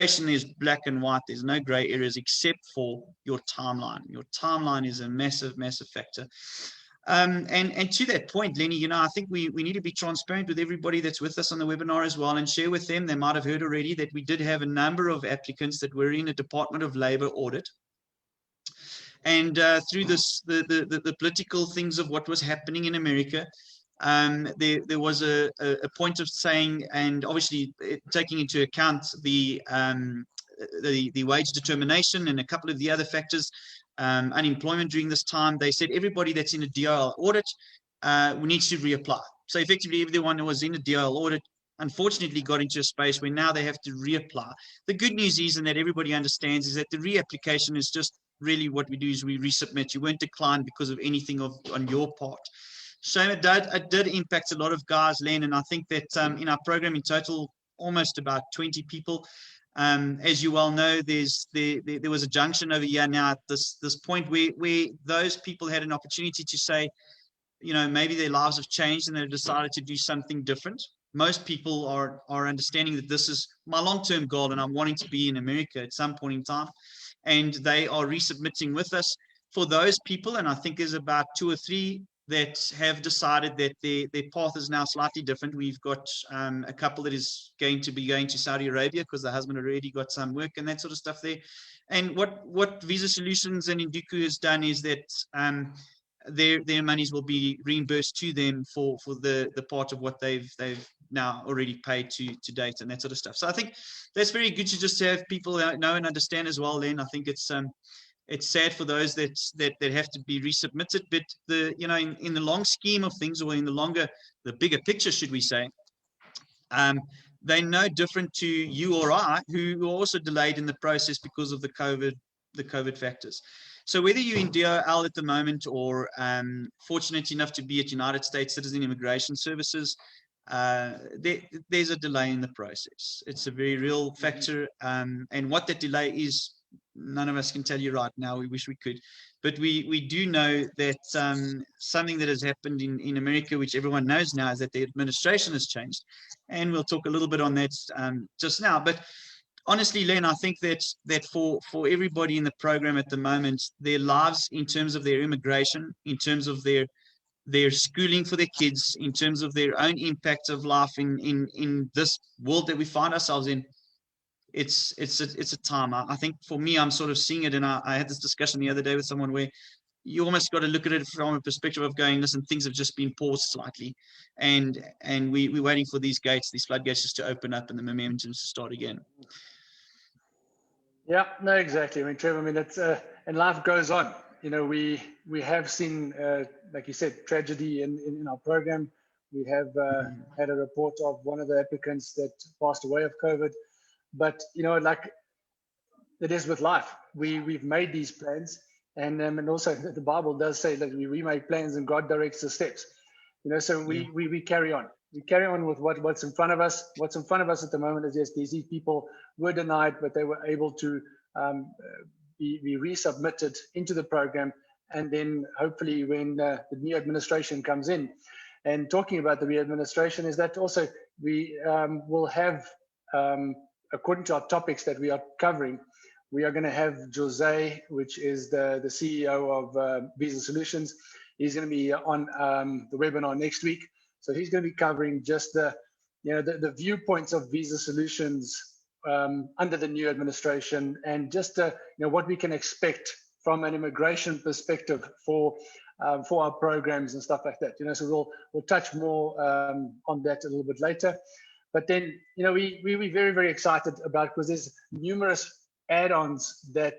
is black and white. There's no gray areas except for your timeline. Your timeline is a massive, massive factor. And to that point, Lenny, I think we need to be transparent with everybody that's with us on the webinar as well, and share with them. They might have heard already that we did have a number of applicants that were in a Department of Labor audit. And through the political things of what was happening in America, there was a point of saying, and obviously taking into account the wage determination and a couple of the other factors, unemployment during this time, they said everybody that's in a DOL audit needs to reapply. So effectively, everyone who was in a DOL audit unfortunately got into a space where now they have to reapply. The good news is, and that everybody understands, is that the reapplication is just really what we do is we resubmit. You won't decline because of anything on your part. So it did impact a lot of guys, Len, and I think that in our program in total, almost about 20 people. As you well know, there was a junction over here now at this point where those people had an opportunity to say, maybe their lives have changed and they've decided to do something different. Most people are understanding that this is my long-term goal and I'm wanting to be in America at some point in time, and they are resubmitting with us. For those people, and I think there's about 2 or 3 that have decided that their path is now slightly different. We've got a couple that is going to be going to Saudi Arabia because the husband already got some work and that sort of stuff there. And what Visa Solutions and Induku has done is that their monies will be reimbursed to them for the part of what they've now already paid to date and that sort of stuff. So I think that's very good to just have people know and understand as well. Then I think it's sad for those that have to be resubmitted, but in the long scheme of things, or in the bigger picture, should we say, they're no different to you or I, who were also delayed in the process because of the COVID factors. So whether you're in DOL at the moment or fortunate enough to be at United States Citizen Immigration Services, there's a delay in the process. It's a very real factor, and what that delay is, none of us can tell you right now. We wish we could, but we do know that something that has happened in America, which everyone knows now, is that the administration has changed, and we'll talk a little bit on that just now. But honestly, Len, I think that for everybody in the program at the moment, their lives, in terms of their immigration, in terms of their schooling for their kids, in terms of their own impact of life in this world that we find ourselves in, it's a time. I think for me, I'm sort of seeing it, and I had this discussion the other day with someone where you almost got to look at it from a perspective of going, listen, things have just been paused slightly, and we're waiting for these floodgates just to open up and the momentum to start again. Yeah, no, exactly. I mean, Trevor, it's and life goes on. We have seen, like you said, tragedy in our program. We have had a report of one of the applicants that passed away of COVID. But like it is with life, we've made these plans, and also the Bible does say that we make plans and God directs the steps. So we carry on. We carry on with what's in front of us. What's in front of us at the moment is, yes, these people were denied, but they were able to be resubmitted into the program. And then hopefully when the new administration comes in, and talking about the re-administration, is that also we will have, according to our topics that we are covering, we are going to have Jose, which is the CEO of Visa Solutions. He's going to be on the webinar next week. So he's going to be covering just the viewpoints of Visa Solutions under the new administration, and just what we can expect from an immigration perspective for our programs and stuff like that. So we'll touch more on that a little bit later. But then we're very, very excited about, because there's numerous add-ons that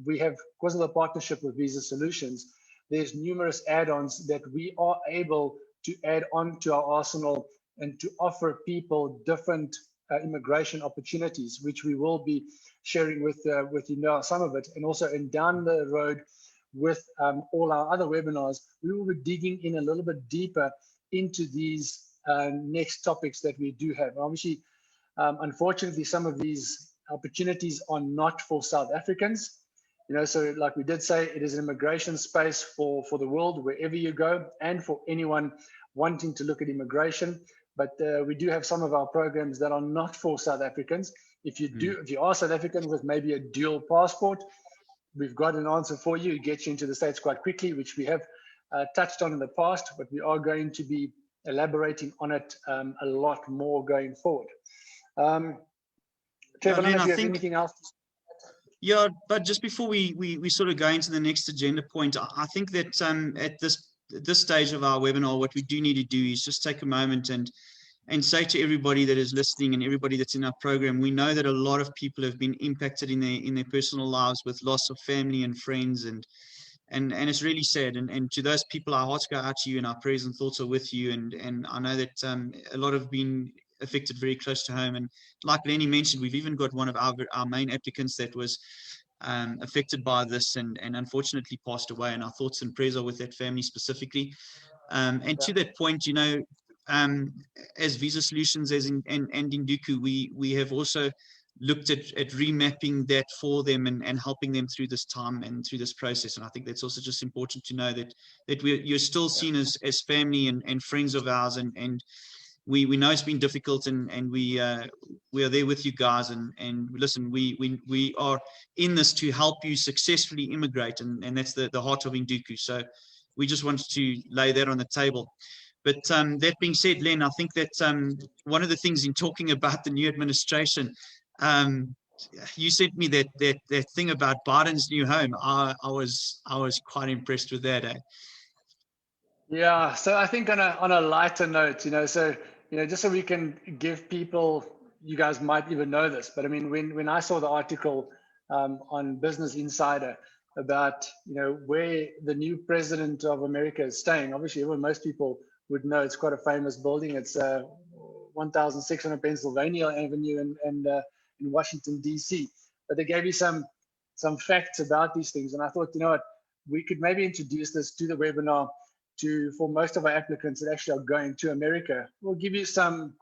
we have because of the partnership with Visa Solutions. There's numerous add-ons that we are able to add on to our arsenal and to offer people different immigration opportunities, which we will be sharing with some of it, and also down the road with all our other webinars, we will be digging in a little bit deeper into these next topics that we do have. Obviously, unfortunately, some of these opportunities are not for South Africans. So like we did say, it is an immigration space for the world, wherever you go, and for anyone wanting to look at immigration. But we do have some of our programs that are not for South Africans, If you are South African with maybe a dual passport, we've got an answer for you. It gets you into the States quite quickly, which we have touched on in the past, but we are going to be elaborating on it a lot more going forward. Trevor, I don't know if you have anything else to say. Yeah, but just before we sort of go into the next agenda point, I think that at this stage of our webinar, what we do need to do is just take a moment and say to everybody that is listening and everybody that's in our program, we know that a lot of people have been impacted in their personal lives with loss of family and friends, and it's really sad. And to those people, our hearts go out to you, and our prayers and thoughts are with you. And I know that a lot have been affected very close to home. And like Lenny mentioned, we've even got one of our main applicants that was affected by this and unfortunately passed away. And our thoughts and prayers are with that family specifically. And to that point, you know, as Visa Solutions, and Induku, we have also looked at remapping that for them and helping them through this time and through this process. And I think that's also just important to know that you're still seen as family and friends of ours, and we know it's been difficult, and we are there with you guys, and listen, we are in this to help you successfully immigrate, and that's the heart of Induku. So we just wanted to lay that on the table. But that being said, Len, I think that one of the things in talking about the new administration, you sent me that thing about Biden's new home. I was quite impressed with that. Yeah, so I think on a lighter note, so just so we can give people, you guys might even know this, but I mean, when I saw the article on Business Insider about where the new president of America is staying, obviously most people would know it's quite a famous building. It's 1600 Pennsylvania Avenue in Washington D.C. But they gave you some facts about these things, and I thought, what, we could maybe introduce this to the webinar for most of our applicants that actually are going to America. We'll give you some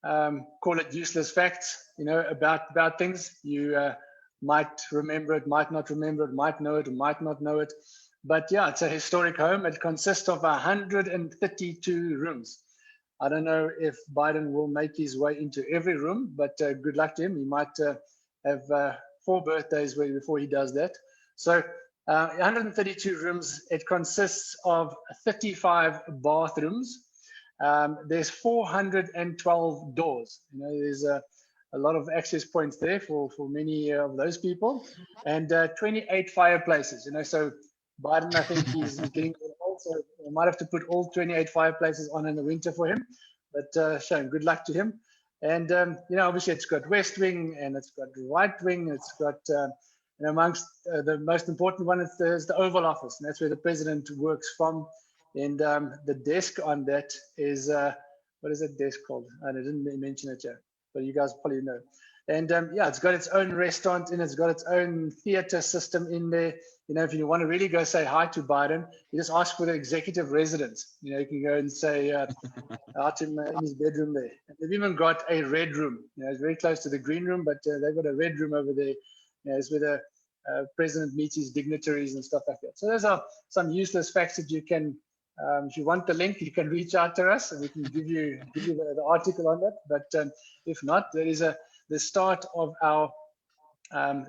call it useless facts, about things. You might remember it, might not remember it, might know it, or might not know it. But yeah, it's a historic home. It consists of 132 rooms. I don't know if Biden will make his way into every room, but good luck to him. He might have 4 birthdays before he does that. So 132 rooms. It consists of 35 bathrooms. There's 412 doors. There's a lot of access points there for many of those people, and 28 fireplaces. So Biden, I think he's getting old, so I might have to put all 28 fireplaces on in the winter for him. But Shane, good luck to him. And obviously it's got West Wing and it's got Right Wing. It's got amongst the most important one is the Oval Office, and that's where the president works from. And the desk on that is what is that desk called? I didn't mention it yet, but you guys probably know. And yeah, it's got its own restaurant and it's got its own theater system in there. If you want to really go say hi to Biden, you just ask for the executive residence. You can go and say out in his bedroom there. And they've even got a red room. It's very close to the green room, but they've got a red room over there. It's where the president meets his dignitaries and stuff like that. So those are some useless facts that you can, if you want the link, you can reach out to us and we can give you the article on that. But if not, there is the start of our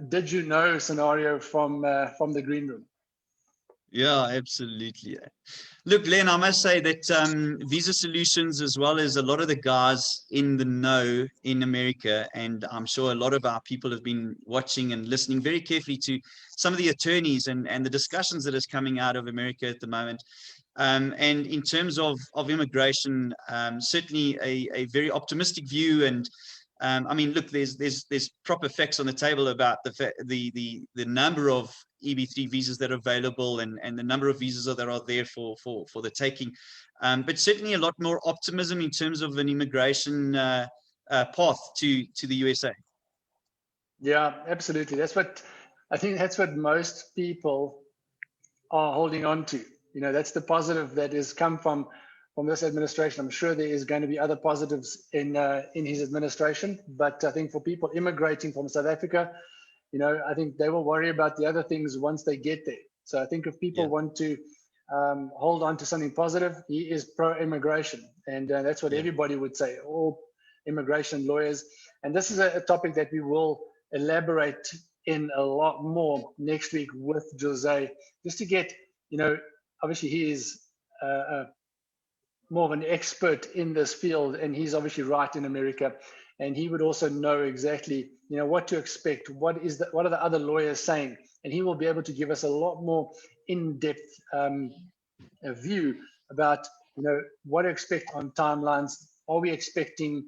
did you know scenario from the green room. Yeah, absolutely. Look, Len, I must say that Visa Solutions, as well as a lot of the guys in the know in America, and I'm sure a lot of our people have been watching and listening very carefully to some of the attorneys and the discussions that is coming out of America at the moment. And in terms of immigration, certainly a very optimistic view. And I mean, look, there's proper facts on the table about the number of EB3 visas that are available and the number of visas that are there for the taking. But certainly a lot more optimism in terms of an immigration path to the USA. Yeah, absolutely. I think that's what most people are holding on to. That's the positive that has come from this administration. I'm sure there is going to be other positives in his administration, but I think for people immigrating from South Africa, I think they will worry about the other things once they get there. So I think if people want to hold on to something positive, he is pro-immigration, and that's what everybody would say. All immigration lawyers, And this is a topic that we will elaborate in a lot more next week with Jose, just to get, obviously he is more of an expert in this field, and he's obviously right in America, and he would also know exactly, what to expect, what are the other lawyers saying, and he will be able to give us a lot more in-depth view about, what to expect on timelines. Are we expecting,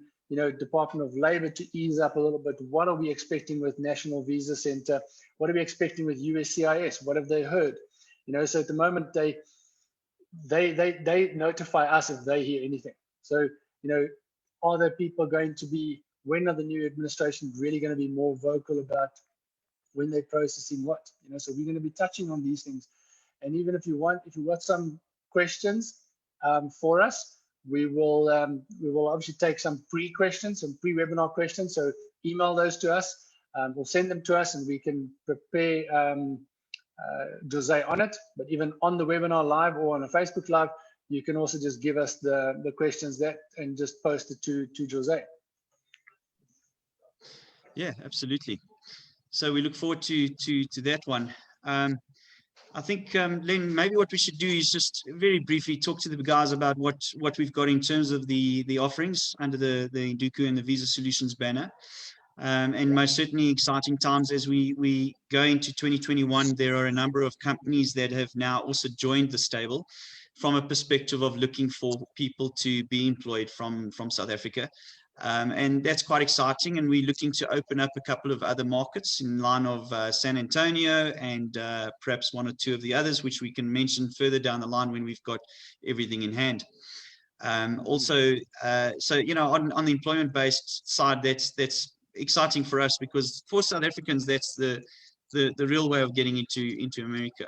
Department of Labor to ease up a little bit? What are we expecting with National Visa Center? What are we expecting with USCIS? What have they heard? So at the moment they notify us if they hear anything. So, are there people going to be, when are the new administration really going to be more vocal about when they're processing what? So we're going to be touching on these things. And even if you got some questions for us, we will obviously take some pre-questions, some pre-webinar questions. So email those to us. We'll send them to us, and we can prepare Jose on it. But even on the webinar live or on a Facebook live, you can also just give us the questions and just post it to Jose. Yeah, absolutely. So we look forward to that one. I think, Len, maybe what we should do is just very briefly talk to the guys about what we've got in terms of the offerings under the Induku and the Visa Solutions banner. And most certainly exciting times as we go into 2021. There are a number of companies that have now also joined the stable from a perspective of looking for people to be employed from South Africa. And that's quite exciting. And we're looking to open up a couple of other markets in line of San Antonio and perhaps one or two of the others, which we can mention further down the line when we've got everything in hand. Also, so, on the employment-based side, that's exciting for us, because for South Africans, that's the real way of getting into America.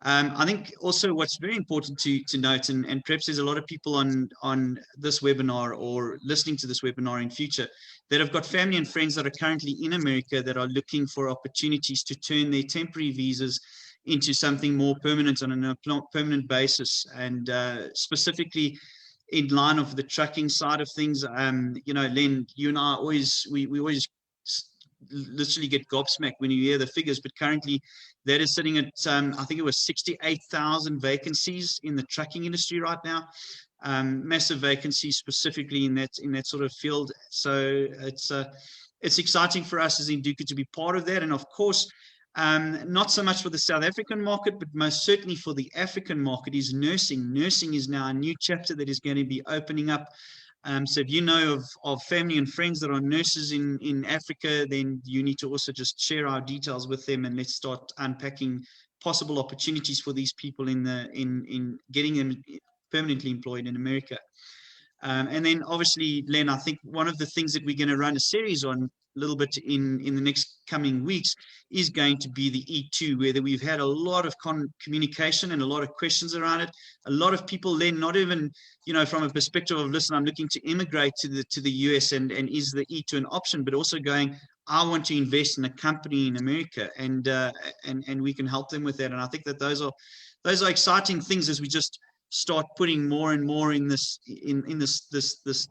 I think also what's very important to note, and perhaps there's a lot of people on this webinar or listening to this webinar in future that have got family and friends that are currently in America that are looking for opportunities to turn their temporary visas into something more permanent on a permanent basis, and specifically in line of the trucking side of things. Len, you and I always literally get gobsmacked when you hear the figures, but currently that is sitting at I think it was 68,000 vacancies in the trucking industry right now. Massive vacancies specifically in that sort of field. So it's exciting for us as Induku to be part of that. And of course, not so much for the South African market, but most certainly for the African market is nursing. Nursing is now a new chapter that is going to be opening up. So if you know of family and friends that are nurses in Africa, then you need to also just share our details with them, and let's start unpacking possible opportunities for these people in getting them permanently employed in America. And then obviously, Len, I think one of the things that we're going to run a series on a little bit in the next coming weeks is going to be the E2, where we've had a lot of communication and a lot of questions around it. A lot of people, Len, not even, from a perspective of, listen, I'm looking to immigrate to the US, and is the E2 an option, but also going, I want to invest in a company in America, and we can help them with that. And I think that those are exciting things as we just start putting more and more in this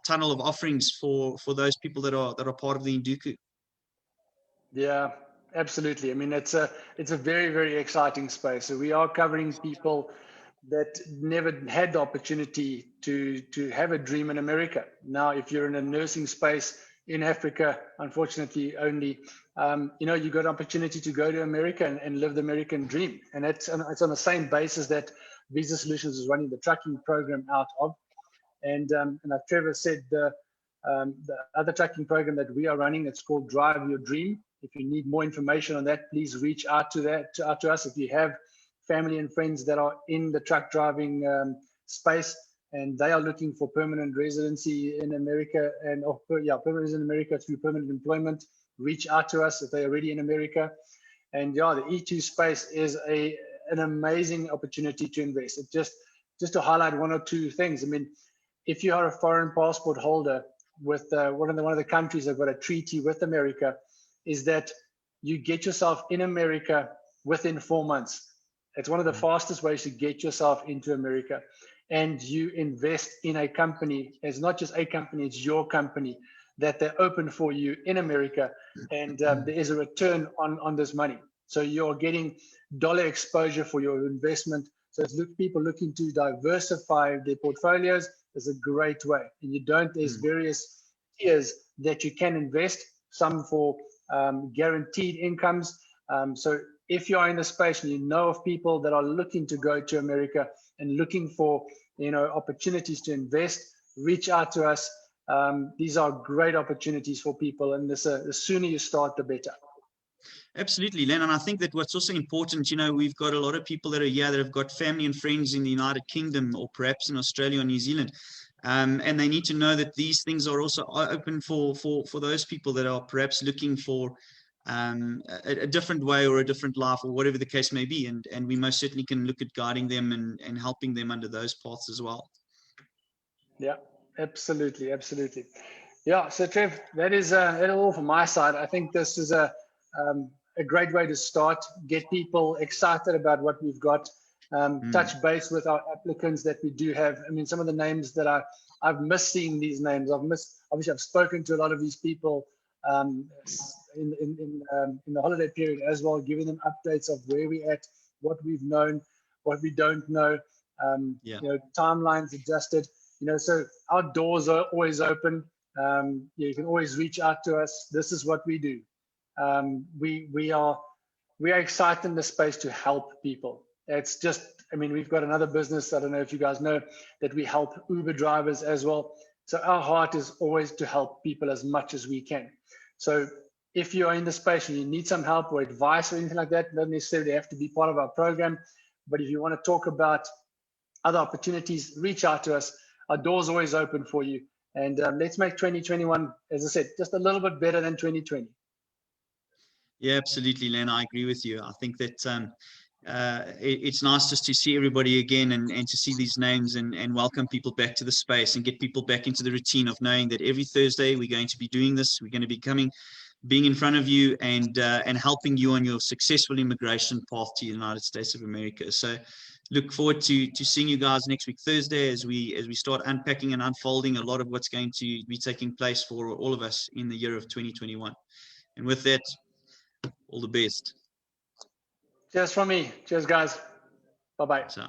tunnel of offerings for those people that are part of the Induku. Yeah, absolutely. I mean, it's a very, very exciting space. So we are covering people that never had the opportunity to have a dream in America. Now, if you're in a nursing space in Africa, unfortunately, only you got an opportunity to go to America and live the American dream, and it's on the same basis that Visa Solutions is running the tracking program out of. And like Trevor said, the other tracking program that we are running, it's called Drive Your Dream. If you need more information on that, please reach out to us. If you have family and friends that are in the truck driving space and they are looking for permanent residency in America permanent residency in America through permanent employment, reach out to us if they're already in America. And the E2 space is an amazing opportunity to invest. It just to highlight one or two things. I mean, if you are a foreign passport holder with one of the countries that got a treaty with America, is that you get yourself in America within 4 months. It's one of the fastest ways to get yourself into America. And you invest in a company. It's not just a company, it's your company that they're open for you in America, and there is a return on this money. So you're getting dollar exposure for your investment. So it's people looking to diversify their portfolios is a great way. And you don't, there's various tiers that you can invest, some for guaranteed incomes. So if you are in the space and you know of people that are looking to go to America and looking for, opportunities to invest, reach out to us. These are great opportunities for people, and the sooner you start, the better. Absolutely, Len. And I think that what's also important, we've got a lot of people that are here that have got family and friends in the United Kingdom or perhaps in Australia or New Zealand. And they need to know that these things are also open for those people that are perhaps looking for a different way or a different life or whatever the case may be. And we most certainly can look at guiding them and helping them under those paths as well. Yeah, absolutely. Absolutely. Yeah. So Trev, that is all from my side. I think this is a great way to start, get people excited about what we've got, touch base with our applicants that we do have. I mean, some of the names that I've missed seeing these names. Obviously, I've spoken to a lot of these people in the holiday period as well, giving them updates of where we're at, what we've known, what we don't know, timelines adjusted. So our doors are always open. You can always reach out to us. This is what we do. We are excited in the space to help people. It's just, we've got another business, I don't know if you guys know, that we help Uber drivers as well. So our heart is always to help people as much as we can. So if you are in the space and you need some help or advice or anything like that, not necessarily have to be part of our program, but if you want to talk about other opportunities, reach out to us. Our door's always open for you. And let's make 2021, as I said, just a little bit better than 2020. Yeah, absolutely, Len. I agree with you. I think that it's nice just to see everybody again and to see these names and welcome people back to the space and get people back into the routine of knowing that every Thursday we're going to be doing this. We're going to be being in front of you and helping you on your successful immigration path to the United States of America. So look forward to seeing you guys next week, Thursday, as we start unpacking and unfolding a lot of what's going to be taking place for all of us in the year of 2021. And with that, all the best. Cheers from me. Cheers, guys. Bye-bye. So.